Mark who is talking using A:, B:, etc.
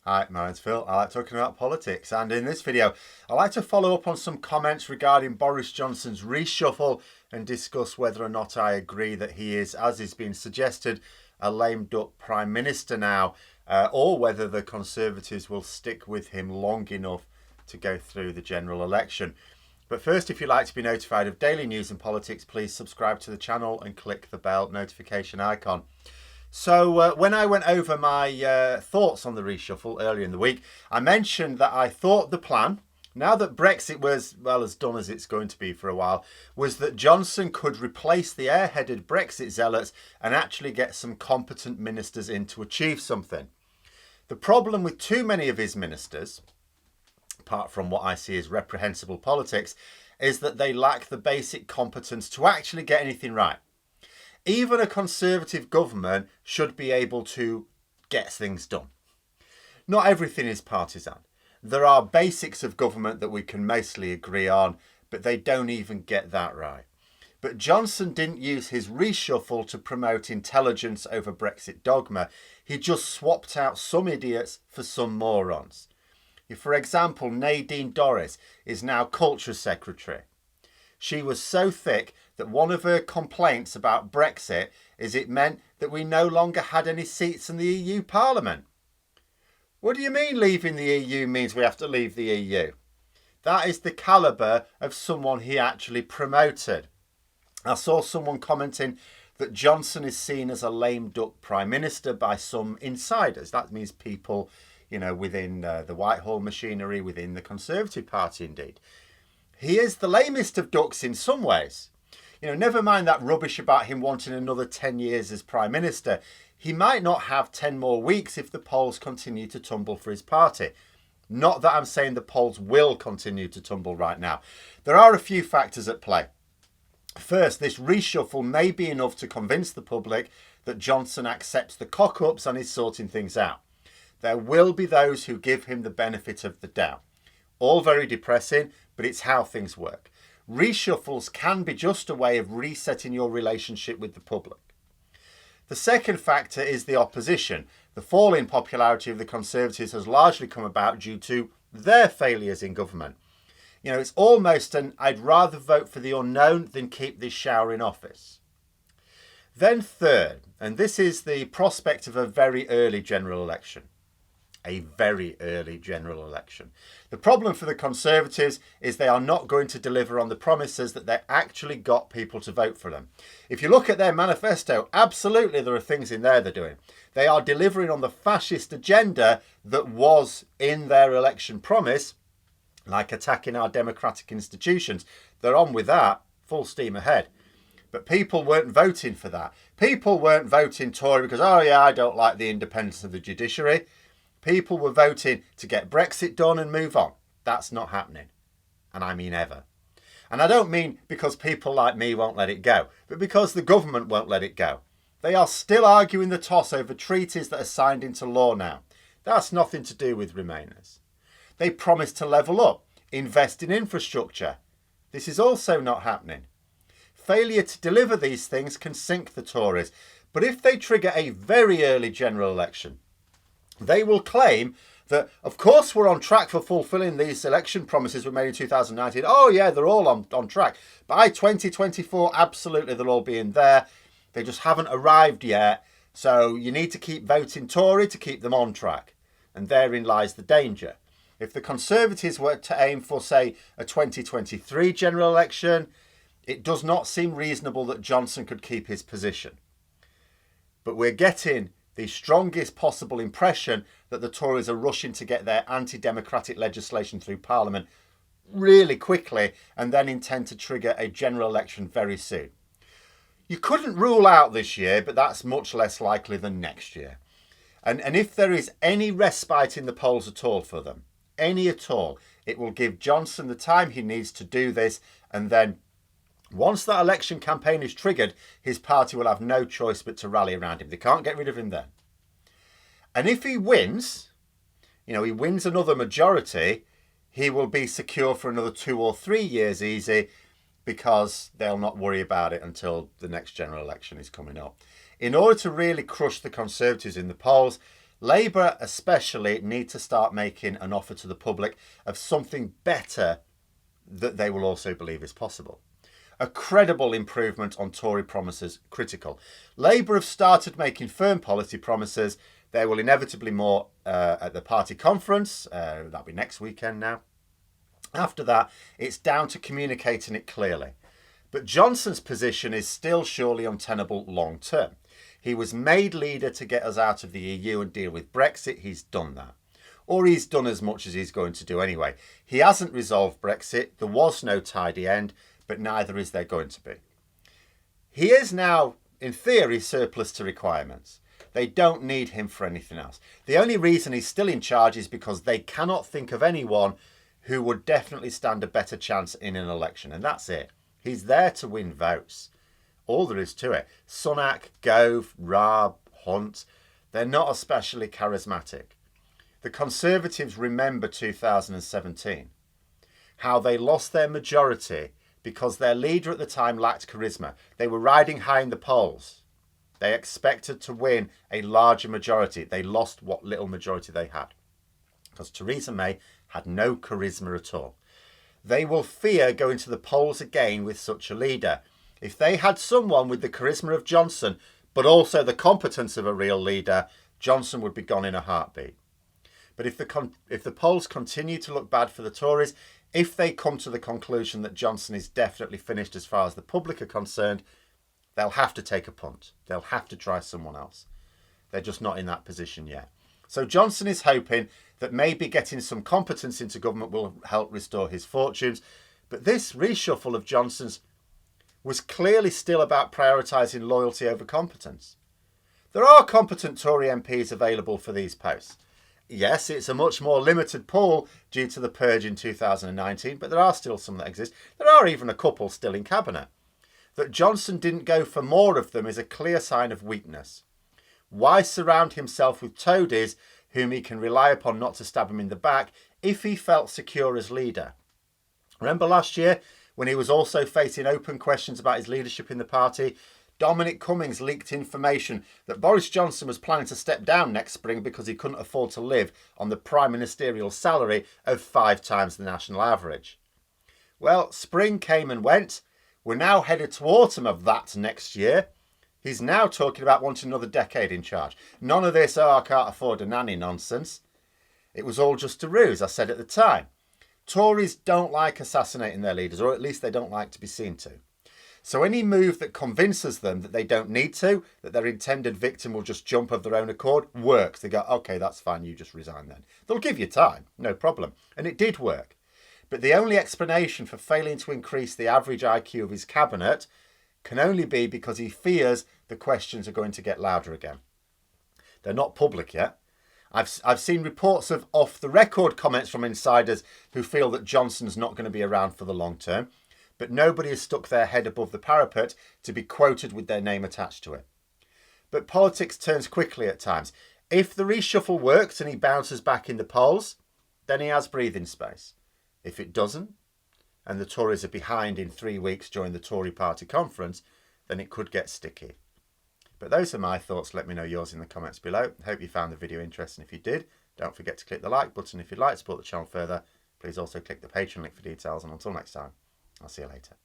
A: Hi, my name's Phil. I like talking about politics, and in this video, I like to follow up on some comments regarding Boris Johnson's reshuffle and discuss whether or not I agree that he is, as is being suggested, a lame duck Prime Minister now, or whether the Conservatives will stick with him long enough to go through the general election. But first, if you'd like to be notified of daily news and politics, please subscribe to the channel and click the bell notification icon. So when I went over my thoughts on the reshuffle earlier in the week, I mentioned that I thought the plan, now that Brexit was, well, as done as it's going to be for a while, was that Johnson could replace the airheaded Brexit zealots and actually get some competent ministers in to achieve something. The problem with too many of his ministers, apart from what I see as reprehensible politics, is that they lack the basic competence to actually get anything right. Even a Conservative government should be able to get things done. Not everything is partisan. There are basics of government that we can mostly agree on, but they don't even get that right. But Johnson didn't use his reshuffle to promote intelligence over Brexit dogma. He just swapped out some idiots for some morons. For example, Nadine Dorries is now Culture Secretary. She was so thick that one of her complaints about Brexit is it meant that we no longer had any seats in the EU Parliament. What do you mean leaving the EU means we have to leave the EU? That is the calibre of someone he actually promoted. I saw someone commenting that Johnson is seen as a lame duck Prime Minister by some insiders. That means people, within the Whitehall machinery, within the Conservative Party indeed. He is the lamest of ducks in some ways. Never mind that rubbish about him wanting another 10 years as Prime Minister. He might not have 10 more weeks if the polls continue to tumble for his party. Not that I'm saying the polls will continue to tumble right now. There are a few factors at play. First, this reshuffle may be enough to convince the public that Johnson accepts the cock-ups and is sorting things out. There will be those who give him the benefit of the doubt. All very depressing, but it's how things work. Reshuffles can be just a way of resetting your relationship with the public. The second factor is the opposition. The fall in popularity of the Conservatives has largely come about due to their failures in government. It's almost an I'd rather vote for the unknown than keep this shower in office. Then third, and this is the prospect of a very early general election. A very early general election. The problem for the Conservatives is they are not going to deliver on the promises that they actually got people to vote for them. If you look at their manifesto, absolutely there are things in there they're doing. They are delivering on the fascist agenda that was in their election promise, like attacking our democratic institutions. They're on with that, full steam ahead. But people weren't voting for that. People weren't voting Tory because, I don't like the independence of the judiciary. People were voting to get Brexit done and move on. That's not happening. And I mean ever. And I don't mean because people like me won't let it go, but because the government won't let it go. They are still arguing the toss over treaties that are signed into law now. That's nothing to do with Remainers. They promised to level up, invest in infrastructure. This is also not happening. Failure to deliver these things can sink the Tories. But if they trigger a very early general election, they will claim that, of course, we're on track for fulfilling these election promises we made in 2019. Oh, yeah, they're all on track. By 2024, absolutely, they'll all be in there. They just haven't arrived yet. So you need to keep voting Tory to keep them on track. And therein lies the danger. If the Conservatives were to aim for, say, a 2023 general election, it does not seem reasonable that Johnson could keep his position. But we're getting the strongest possible impression that the Tories are rushing to get their anti-democratic legislation through Parliament really quickly and then intend to trigger a general election very soon. You couldn't rule out this year, but that's much less likely than next year. And if there is any respite in the polls at all for them, any at all, it will give Johnson the time he needs to do this, and then once that election campaign is triggered, his party will have no choice but to rally around him. They can't get rid of him then. And if he wins, he wins another majority, he will be secure for another 2 or 3 years easy because they'll not worry about it until the next general election is coming up. In order to really crush the Conservatives in the polls, Labour especially need to start making an offer to the public of something better that they will also believe is possible. A credible improvement on Tory promises critical. Labour have started making firm policy promises. There will inevitably more at the party conference. That'll be next weekend now. After that, it's down to communicating it clearly. But Johnson's position is still surely untenable long term. He was made leader to get us out of the EU and deal with Brexit. He's done that. Or he's done as much as he's going to do anyway. He hasn't resolved Brexit. There was no tidy end, but neither is there going to be. He is now, in theory, surplus to requirements. They don't need him for anything else. The only reason he's still in charge is because they cannot think of anyone who would definitely stand a better chance in an election. And that's it. He's there to win votes. All there is to it. Sunak, Gove, Raab, Hunt, they're not especially charismatic. The Conservatives remember 2017, how they lost their majority because their leader at the time lacked charisma. They were riding high in the polls. They expected to win a larger majority. They lost what little majority they had because Theresa May had no charisma at all. They will fear going to the polls again with such a leader. If they had someone with the charisma of Johnson, but also the competence of a real leader, Johnson would be gone in a heartbeat. But if the polls continue to look bad for the Tories, if they come to the conclusion that Johnson is definitely finished as far as the public are concerned, they'll have to take a punt. They'll have to try someone else. They're just not in that position yet. So Johnson is hoping that maybe getting some competence into government will help restore his fortunes. But this reshuffle of Johnson's was clearly still about prioritising loyalty over competence. There are competent Tory MPs available for these posts. Yes, it's a much more limited pool due to the purge in 2019, but there are still some that exist. There are even a couple still in cabinet. That Johnson didn't go for more of them is a clear sign of weakness. Why surround himself with toadies whom he can rely upon not to stab him in the back if he felt secure as leader? Remember last year when he was also facing open questions about his leadership in the party? Dominic Cummings leaked information that Boris Johnson was planning to step down next spring because he couldn't afford to live on the prime ministerial salary of 5 times the national average. Well, spring came and went. We're now headed to autumn of that next year. He's now talking about wanting another decade in charge. None of this, I can't afford a nanny nonsense. It was all just a ruse, I said at the time. Tories don't like assassinating their leaders, or at least they don't like to be seen to. So any move that convinces them that they don't need to, that their intended victim will just jump of their own accord, works. They go, okay, that's fine, you just resign then. They'll give you time, no problem. And it did work. But the only explanation for failing to increase the average IQ of his cabinet can only be because he fears the questions are going to get louder again. They're not public yet. I've seen reports of off-the-record comments from insiders who feel that Johnson's not going to be around for the long term, but nobody has stuck their head above the parapet to be quoted with their name attached to it. But politics turns quickly at times. If the reshuffle works and he bounces back in the polls, then he has breathing space. If it doesn't, and the Tories are behind in 3 weeks during the Tory party conference, then it could get sticky. But those are my thoughts. Let me know yours in the comments below. Hope you found the video interesting. If you did, don't forget to click the like button. If you'd like to support the channel further, please also click the Patreon link for details. And until next time, I'll see you later.